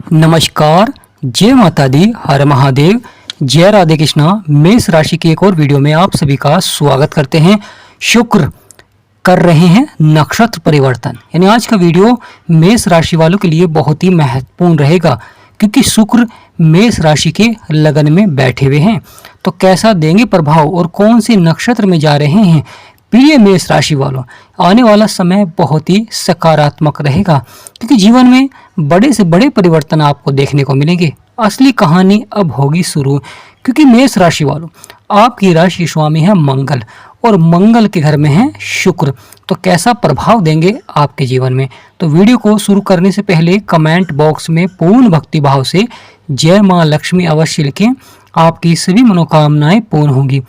नमस्कार, जय माता दी, हर महादेव, जय राधे कृष्णा। मेष राशि की एक और वीडियो में आप सभी का स्वागत करते हैं। शुक्र कर रहे हैं नक्षत्र परिवर्तन, यानी आज का वीडियो मेष राशि वालों के लिए बहुत ही महत्वपूर्ण रहेगा, क्योंकि शुक्र मेष राशि के लगन में बैठे हुए हैं। तो कैसा देंगे प्रभाव और कौन से नक्षत्र में जा रहे हैं, प्रिय मेष राशि वालों, आने वाला समय बहुत ही सकारात्मक रहेगा, क्योंकि जीवन में बड़े से बड़े परिवर्तन आपको देखने को मिलेंगे। असली कहानी अब होगी शुरू, क्योंकि मेष राशि वालों, आपकी राशि स्वामी है मंगल और मंगल के घर में है शुक्र। तो कैसा प्रभाव देंगे आपके जीवन में, तो वीडियो को शुरू करने से पहले कमेंट बॉक्स में पूर्ण भक्ति भाव से जय मां लक्ष्मी अवश्य लिखें, आपकी सभी मनोकामनाएं पूर्ण होंगी।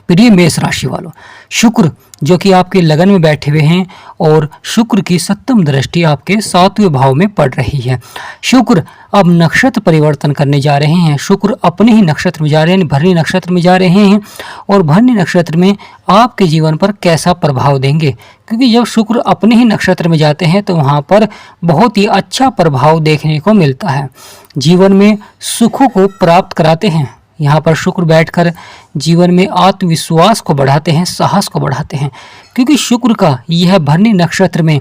प्रिय मेष राशि वालों, शुक्र जो कि आपके लगन में बैठे हुए हैं और शुक्र की सप्तम दृष्टि आपके 7वें भाव में पड़ रही है। शुक्र अब नक्षत्र परिवर्तन करने जा रहे हैं। शुक्र अपने ही नक्षत्र में जा रहे हैं, भरणी नक्षत्र में जा रहे हैं, और भरणी नक्षत्र में आपके जीवन पर कैसा प्रभाव देंगे, क्योंकि जब शुक्र अपने ही नक्षत्र में जाते हैं तो वहाँ पर बहुत ही अच्छा प्रभाव देखने को मिलता है। जीवन में सुखों को प्राप्त कराते हैं। यहाँ पर शुक्र बैठकर जीवन में आत्मविश्वास को बढ़ाते हैं, साहस को बढ़ाते हैं, क्योंकि शुक्र का यह भरणी नक्षत्र में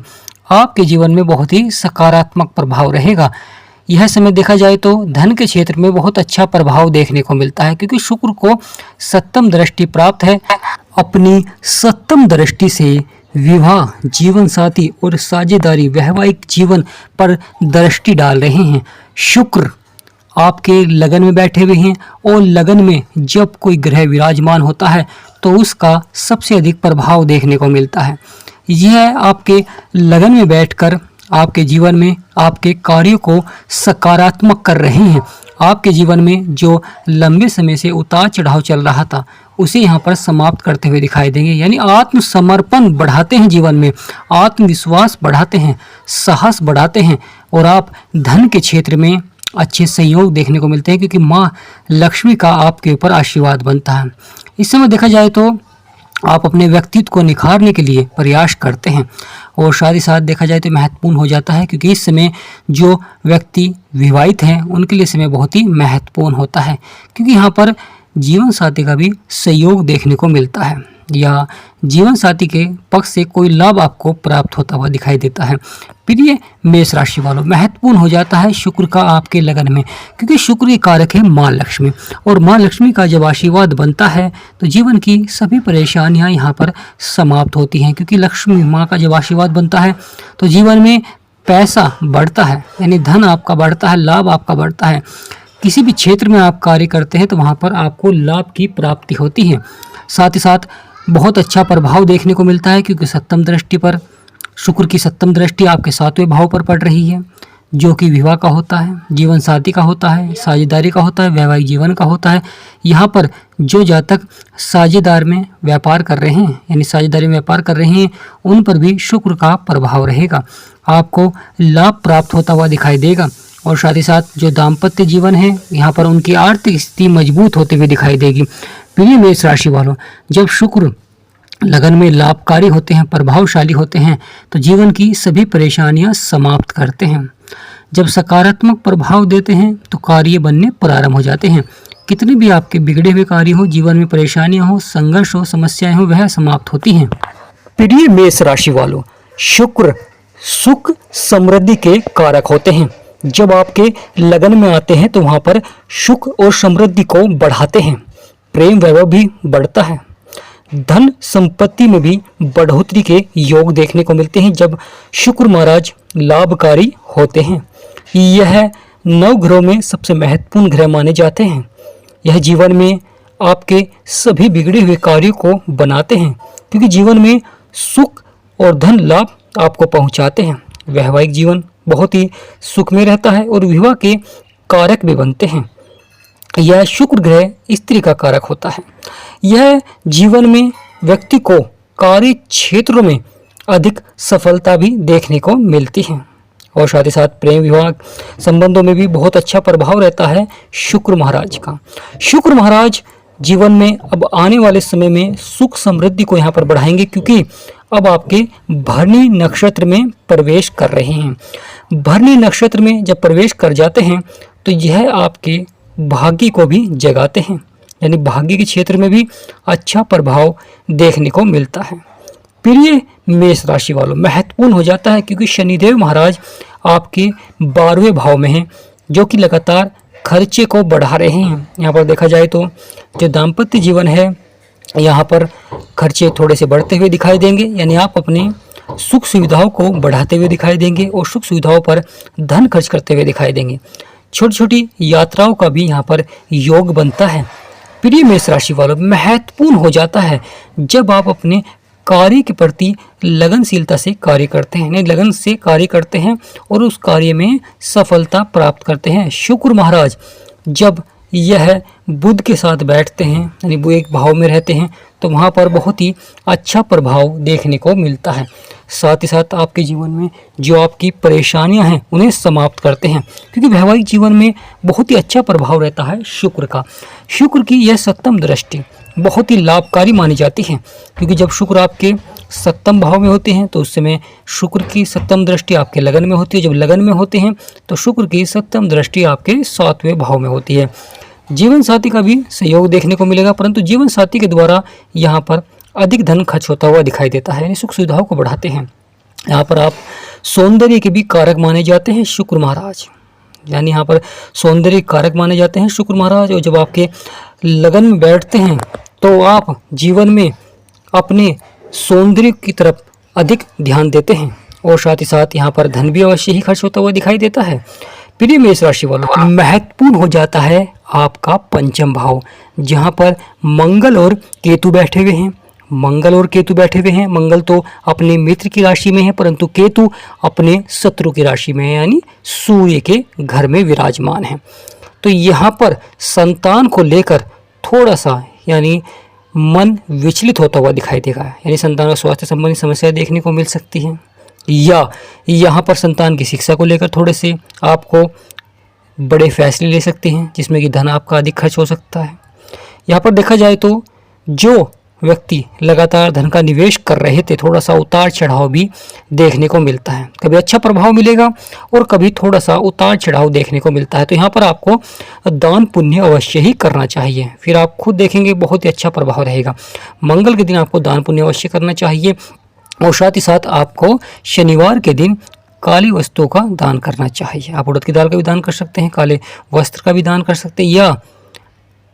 आपके जीवन में बहुत ही सकारात्मक प्रभाव रहेगा। यह समय देखा जाए तो धन के क्षेत्र में बहुत अच्छा प्रभाव देखने को मिलता है, क्योंकि शुक्र को सप्तम दृष्टि प्राप्त है। अपनी सप्तम दृष्टि से विवाह, जीवन साथी और साझेदारी, वैवाहिक जीवन पर दृष्टि डाल रहे हैं। शुक्र आपके लगन में बैठे हुए हैं, और लगन में जब कोई ग्रह विराजमान होता है तो उसका सबसे अधिक प्रभाव देखने को मिलता है। यह आपके लगन में बैठकर आपके जीवन में आपके कार्यों को सकारात्मक कर रहे हैं। आपके जीवन में जो लंबे समय से उतार चढ़ाव चल रहा था उसे यहाँ पर समाप्त करते हुए दिखाई देंगे, यानी आत्मसमर्पण बढ़ाते हैं, जीवन में आत्मविश्वास बढ़ाते हैं, साहस बढ़ाते हैं, और आप धन के क्षेत्र में अच्छे सहयोग देखने को मिलते हैं, क्योंकि माँ लक्ष्मी का आपके ऊपर आशीर्वाद बनता है। इस समय देखा जाए तो आप अपने व्यक्तित्व को निखारने के लिए प्रयास करते हैं, और साथ ही साथ देखा जाए तो महत्वपूर्ण हो जाता है, क्योंकि इस समय जो व्यक्ति विवाहित हैं उनके लिए समय बहुत ही महत्वपूर्ण होता है, क्योंकि यहाँ पर जीवन साथी का भी सहयोग देखने को मिलता है, या जीवन साथी के पक्ष से कोई लाभ आपको प्राप्त होता हुआ दिखाई देता है। प्रिय मेष राशि वालों, महत्वपूर्ण हो जाता है शुक्र का आपके लगन में, क्योंकि शुक्र के कारक है माँ लक्ष्मी, और माँ लक्ष्मी का जब आशीर्वाद बनता है तो जीवन की सभी परेशानियां यहाँ पर समाप्त होती हैं, क्योंकि लक्ष्मी माँ का जब आशीर्वाद बनता है तो जीवन में पैसा बढ़ता है, यानी धन आपका बढ़ता है, लाभ आपका बढ़ता है। किसी भी क्षेत्र में आप कार्य करते हैं तो वहाँ पर आपको लाभ की प्राप्ति होती है। साथ ही साथ बहुत अच्छा प्रभाव देखने को मिलता है, क्योंकि सप्तम दृष्टि पर शुक्र की सप्तम दृष्टि आपके 7वें भाव पर पड़ रही है, जो कि विवाह का होता है, जीवन साथी का होता है, साझेदारी का होता है, वैवाहिक जीवन का होता है। यहाँ पर जो जातक साझेदार में व्यापार कर रहे हैं, यानी साझेदारी में व्यापार कर रहे हैं, उन पर भी शुक्र का प्रभाव रहेगा। आपको लाभ प्राप्त होता हुआ दिखाई देगा, और साथ ही साथ जो दाम्पत्य जीवन है यहाँ पर उनकी आर्थिक स्थिति मजबूत होते हुए दिखाई देगी। प्रिय मेष राशि वालों, जब शुक्र लगन में लाभकारी होते हैं, प्रभावशाली होते हैं, तो जीवन की सभी परेशानियां समाप्त करते हैं। जब सकारात्मक प्रभाव देते हैं तो कार्य बनने प्रारंभ हो जाते हैं। कितने भी आपके बिगड़े हुए कार्य हो, जीवन में परेशानियां हो, संघर्ष हो, समस्याएं हो, वह समाप्त होती हैं। प्रिय मेष राशि वालों, शुक्र सुख समृद्धि के कारक होते हैं। जब आपके लगन में आते हैं तो वहां पर सुख और समृद्धि को बढ़ाते हैं। प्रेम वैभव भी बढ़ता है, धन संपत्ति में भी बढ़ोतरी के योग देखने को मिलते हैं जब शुक्र महाराज लाभकारी होते हैं। यह 9 ग्रहों में सबसे महत्वपूर्ण ग्रह माने जाते हैं। यह जीवन में आपके सभी बिगड़े हुए कार्यों को बनाते हैं, क्योंकि जीवन में सुख और धन लाभ आपको पहुंचाते हैं। वैवाहिक जीवन बहुत ही सुख में रहता है, और विवाह के कारक भी बनते हैं। यह शुक्र ग्रह स्त्री का कारक होता है। यह जीवन में व्यक्ति को कार्य क्षेत्रों में अधिक सफलता भी देखने को मिलती है, और साथ ही साथ प्रेम विवाह संबंधों में भी बहुत अच्छा प्रभाव रहता है शुक्र महाराज का। शुक्र महाराज जीवन में अब आने वाले समय में सुख समृद्धि को यहाँ पर बढ़ाएंगे, क्योंकि अब आपके भरणी नक्षत्र में प्रवेश कर रहे हैं। भरणी नक्षत्र में जब प्रवेश कर जाते हैं तो यह आपके भाग्य को भी जगाते हैं, यानी भाग्य के क्षेत्र में भी अच्छा प्रभाव देखने को मिलता है। प्रिय मेष राशि वालों, महत्वपूर्ण हो जाता है क्योंकि शनिदेव महाराज आपके 12वें भाव में हैं, जो कि लगातार खर्चे को बढ़ा रहे हैं। यहाँ पर देखा जाए तो जो दाम्पत्य जीवन है, यहाँ पर खर्चे थोड़े से बढ़ते हुए दिखाई देंगे, यानी आप अपने सुख सुविधाओं को बढ़ाते हुए दिखाई देंगे और सुख सुविधाओं पर धन खर्च करते हुए दिखाई देंगे। छोटी छोटी यात्राओं का भी यहाँ पर योग बनता है। प्रिय मेष राशि वालों, महत्वपूर्ण हो जाता है जब आप अपने कार्य के प्रति लगनशीलता से कार्य करते हैं, लगन से कार्य करते हैं और उस कार्य में सफलता प्राप्त करते हैं। शुक्र महाराज जब यह बुध के साथ बैठते हैं, यानी वो एक भाव में रहते हैं, तो वहाँ पर बहुत ही अच्छा प्रभाव देखने को मिलता है। साथ ही साथ आपके जीवन में जो आपकी परेशानियां हैं उन्हें समाप्त करते हैं, क्योंकि वैवाहिक जीवन में बहुत ही अच्छा प्रभाव रहता है शुक्र का। शुक्र की यह सप्तम दृष्टि बहुत ही लाभकारी मानी जाती है, क्योंकि जब शुक्र आपके सप्तम भाव में होते हैं तो उस समय शुक्र की सप्तम दृष्टि आपके लगन में होती है। जब लगन में होते हैं तो शुक्र की सप्तम दृष्टि आपके 7वें भाव में होती है। जीवन साथी का भी सहयोग देखने को मिलेगा, परंतु जीवन साथी के द्वारा यहाँ पर अधिक धन खर्च होता हुआ दिखाई देता है, यानी सुख सुविधाओं को बढ़ाते हैं। यहाँ पर आप सौंदर्य के भी कारक माने जाते हैं शुक्र महाराज, यानी यहाँ पर सौंदर्य कारक माने जाते हैं शुक्र महाराज। और जब आपके लगन में बैठते हैं तो आप जीवन में अपने सौंदर्य की तरफ अधिक ध्यान देते हैं और साथ ही साथ यहाँ पर धन भी अवश्य ही खर्च होता हुआ दिखाई देता है। प्रिय मेष राशि वालों, महत्वपूर्ण हो जाता है आपका पंचम भाव, जहाँ पर मंगल और केतु बैठे हुए हैं। मंगल और केतु बैठे हुए हैं। मंगल तो अपने मित्र की राशि में है, परंतु केतु अपने शत्रु की राशि में है, यानी सूर्य के घर में विराजमान है। तो यहाँ पर संतान को लेकर थोड़ा सा यानी मन विचलित होता हुआ दिखाई देगा, यानी संतान का स्वास्थ्य संबंधी समस्या देखने को मिल सकती है, या यहाँ पर संतान की शिक्षा को लेकर थोड़े से आपको बड़े फैसले ले सकते हैं, जिसमें कि धन आपका अधिक खर्च हो सकता है। यहाँ पर देखा जाए तो जो व्यक्ति लगातार धन का निवेश कर रहे थे, थोड़ा सा उतार चढ़ाव भी देखने को मिलता है। कभी अच्छा प्रभाव मिलेगा और कभी थोड़ा सा उतार चढ़ाव देखने को मिलता है। तो यहाँ पर आपको दान पुण्य अवश्य ही करना चाहिए, फिर आप खुद देखेंगे बहुत ही अच्छा प्रभाव रहेगा। मंगल के दिन आपको दान पुण्य अवश्य करना चाहिए और साथ ही साथ आपको शनिवार के दिन काली वस्तुओं का दान करना चाहिए। आप उड़द की दाल का भी दान कर सकते हैं, काले वस्त्र का भी दान कर सकते हैं, या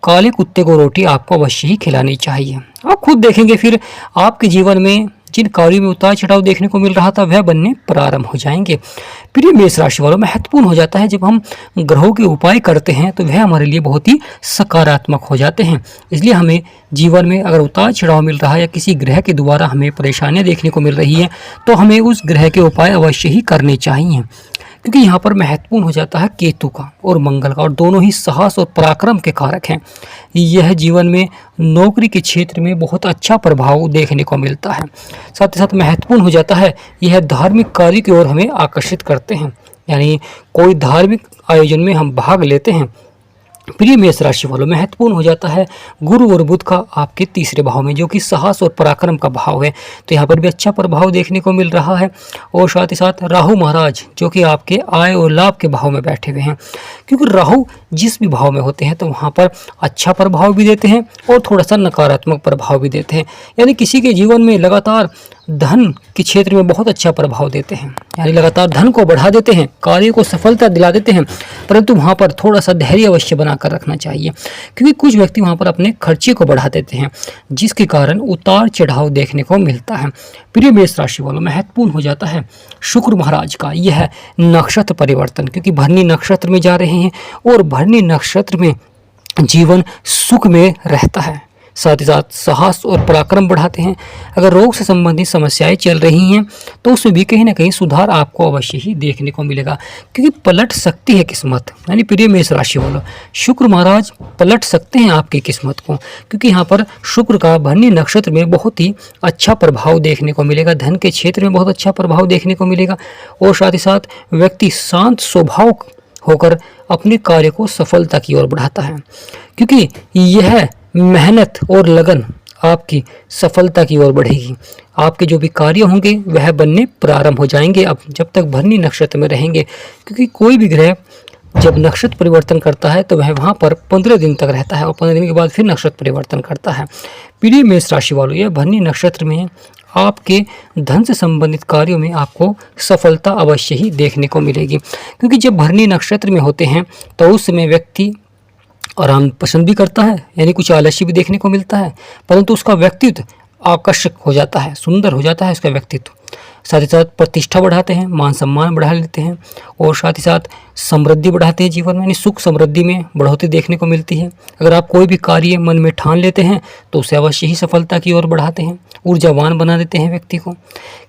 काले कुत्ते को रोटी आपको अवश्य ही खिलानी चाहिए। आप खुद देखेंगे फिर आपके जीवन में जिन कार्यों में उतार चढ़ाव देखने को मिल रहा था वह बनने प्रारंभ हो जाएंगे। प्रिय मेष राशि वालों, महत्वपूर्ण हो जाता है जब हम ग्रहों के उपाय करते हैं तो वह हमारे लिए बहुत ही सकारात्मक हो जाते हैं। इसलिए हमें जीवन में अगर उतार चढ़ाव मिल रहा है या किसी ग्रह के द्वारा हमें परेशानियां देखने को मिल रही है तो हमें उस ग्रह के उपाय अवश्य ही करने चाहिए, क्योंकि यहाँ पर महत्वपूर्ण हो जाता है केतु का और मंगल का, और दोनों ही साहस और पराक्रम के कारक हैं। यह जीवन में नौकरी के क्षेत्र में बहुत अच्छा प्रभाव देखने को मिलता है। साथ ही साथ महत्वपूर्ण हो जाता है यह धार्मिक कार्य की ओर हमें आकर्षित करते हैं, यानी कोई धार्मिक आयोजन में हम भाग लेते हैं। प्रिय मेष राशि वालों, महत्वपूर्ण हो जाता है गुरु और बुध का आपके 3रे भाव में, जो कि साहस और पराक्रम का भाव है। तो यहाँ पर भी अच्छा प्रभाव देखने को मिल रहा है। और साथ ही साथ राहु महाराज जो कि आपके आय और लाभ के भाव में बैठे हुए हैं, क्योंकि राहु जिस भी भाव में होते हैं तो वहाँ पर अच्छा प्रभाव भी देते हैं और थोड़ा सा नकारात्मक प्रभाव भी देते हैं। यानी किसी के जीवन में लगातार धन के क्षेत्र में बहुत अच्छा प्रभाव देते हैं, यानी लगातार धन को बढ़ा देते हैं, कार्य को सफलता दिला देते हैं, परंतु वहाँ पर थोड़ा सा धैर्य अवश्य बनाकर रखना चाहिए, क्योंकि कुछ व्यक्ति वहाँ पर अपने खर्चे को बढ़ा देते हैं, जिसके कारण उतार चढ़ाव देखने को मिलता है। प्रिय मेष राशि वालों, महत्वपूर्ण हो जाता है शुक्र महाराज का यह नक्षत्र परिवर्तन, क्योंकि भरणी नक्षत्र में जा रहे हैं और भरणी नक्षत्र में जीवन सुख में रहता है। साथ ही साथ साहस और पराक्रम बढ़ाते हैं। अगर रोग से संबंधित समस्याएं चल रही हैं तो उसमें भी कहीं ना कहीं सुधार आपको अवश्य ही देखने को मिलेगा, क्योंकि पलट सकती है किस्मत। यानी प्रिय मेष राशि वालों, शुक्र महाराज पलट सकते हैं आपकी किस्मत को, क्योंकि यहाँ पर शुक्र का भरणी नक्षत्र में बहुत ही अच्छा प्रभाव देखने को मिलेगा। धन के क्षेत्र में बहुत अच्छा प्रभाव देखने को मिलेगा और साथ ही साथ व्यक्ति शांत स्वभाव होकर अपने कार्य को सफलता की ओर बढ़ाता है, क्योंकि यह मेहनत और लगन आपकी सफलता की ओर बढ़ेगी। आपके जो भी कार्य होंगे वह बनने प्रारंभ हो जाएंगे अब जब तक भरनी नक्षत्र में रहेंगे, क्योंकि कोई भी ग्रह जब नक्षत्र परिवर्तन करता है तो वह वहाँ पर 15 दिन तक रहता है और 15 दिन के बाद फिर नक्षत्र परिवर्तन करता है। प्रिय मेष राशि वालों, यह भरनी नक्षत्र में आपके धन से संबंधित कार्यों में आपको सफलता अवश्य ही देखने को मिलेगी, क्योंकि जब भरनी नक्षत्र में होते हैं तो उस समय व्यक्ति आराम पसंद भी करता है, यानी कुछ आलस्य भी देखने को मिलता है, परंतु उसका व्यक्तित्व आकर्षक हो जाता है, सुंदर हो जाता है उसका व्यक्तित्व। साथ ही साथ प्रतिष्ठा बढ़ाते हैं, मान सम्मान बढ़ा लेते हैं और साथ ही साथ समृद्धि बढ़ाते हैं जीवन में, यानी सुख समृद्धि में बढ़ोतरी देखने को मिलती है। अगर आप कोई भी कार्य मन में ठान लेते हैं तो उसे अवश्य ही सफलता की ओर बढ़ाते हैं, ऊर्जावान बना देते हैं व्यक्ति को,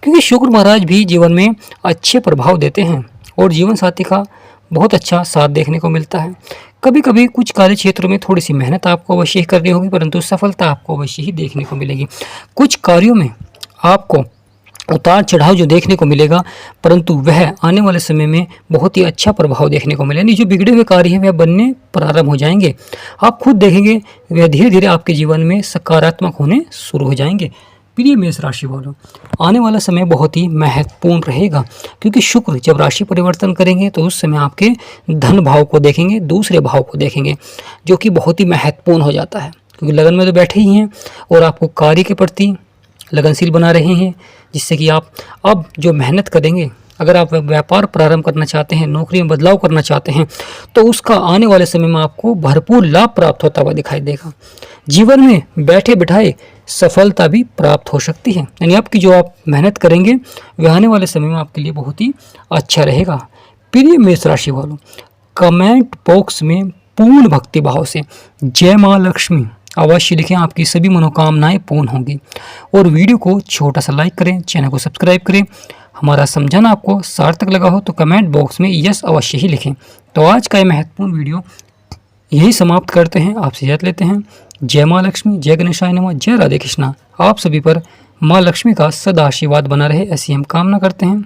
क्योंकि शुक्र महाराज भी जीवन में अच्छे प्रभाव देते हैं और जीवन साथी का बहुत अच्छा साथ देखने को मिलता है। कभी कभी कुछ कार्य क्षेत्रों में थोड़ी सी मेहनत आपको अवश्य ही करनी होगी, परंतु सफलता आपको अवश्य ही देखने को मिलेगी। कुछ कार्यों में आपको उतार चढ़ाव जो देखने को मिलेगा, परंतु वह आने वाले समय में बहुत ही अच्छा प्रभाव देखने को मिलेगा। जो बिगड़े हुए कार्य हैं वह बनने प्रारंभ हो जाएंगे, आप खुद देखेंगे वह धीरे धीरे आपके जीवन में सकारात्मक होने शुरू हो जाएंगे। प्रिय मेष राशि वालों, आने वाला समय बहुत ही महत्वपूर्ण रहेगा, क्योंकि शुक्र जब राशि परिवर्तन करेंगे तो उस समय आपके धन भाव को देखेंगे, दूसरे भाव को देखेंगे, जो कि बहुत ही महत्वपूर्ण हो जाता है, क्योंकि लगन में तो बैठे ही हैं और आपको कार्य के प्रति लगनशील बना रहे हैं, जिससे कि आप अब जो मेहनत करेंगे, अगर आप व्यापार प्रारंभ करना चाहते हैं, नौकरी में बदलाव करना चाहते हैं, तो उसका आने वाले समय में आपको भरपूर लाभ प्राप्त होता हुआ दिखाई देगा। जीवन में बैठे बिठाए सफलता भी प्राप्त हो सकती है, यानी आपकी जो आप मेहनत करेंगे वह आने वाले समय में आपके लिए बहुत ही अच्छा रहेगा। प्रिय मेष राशि वालों, कमेंट बॉक्स में पूर्ण भक्ति भाव से जय माँ लक्ष्मी अवश्य लिखें, आपकी सभी मनोकामनाएं पूर्ण होंगी। और वीडियो को छोटा सा लाइक करें, चैनल को सब्सक्राइब करें। हमारा समझाना आपको सार्थक लगा हो तो कमेंट बॉक्स में यस अवश्य ही लिखें। तो आज का ये महत्वपूर्ण वीडियो यही समाप्त करते हैं, आपसे इजाजत लेते हैं। जय माँ लक्ष्मी, जय गणेशाय नमः, जय राधे कृष्णा। आप सभी पर माँ लक्ष्मी का सदा आशीर्वाद बना रहे, ऐसी हम कामना करते हैं।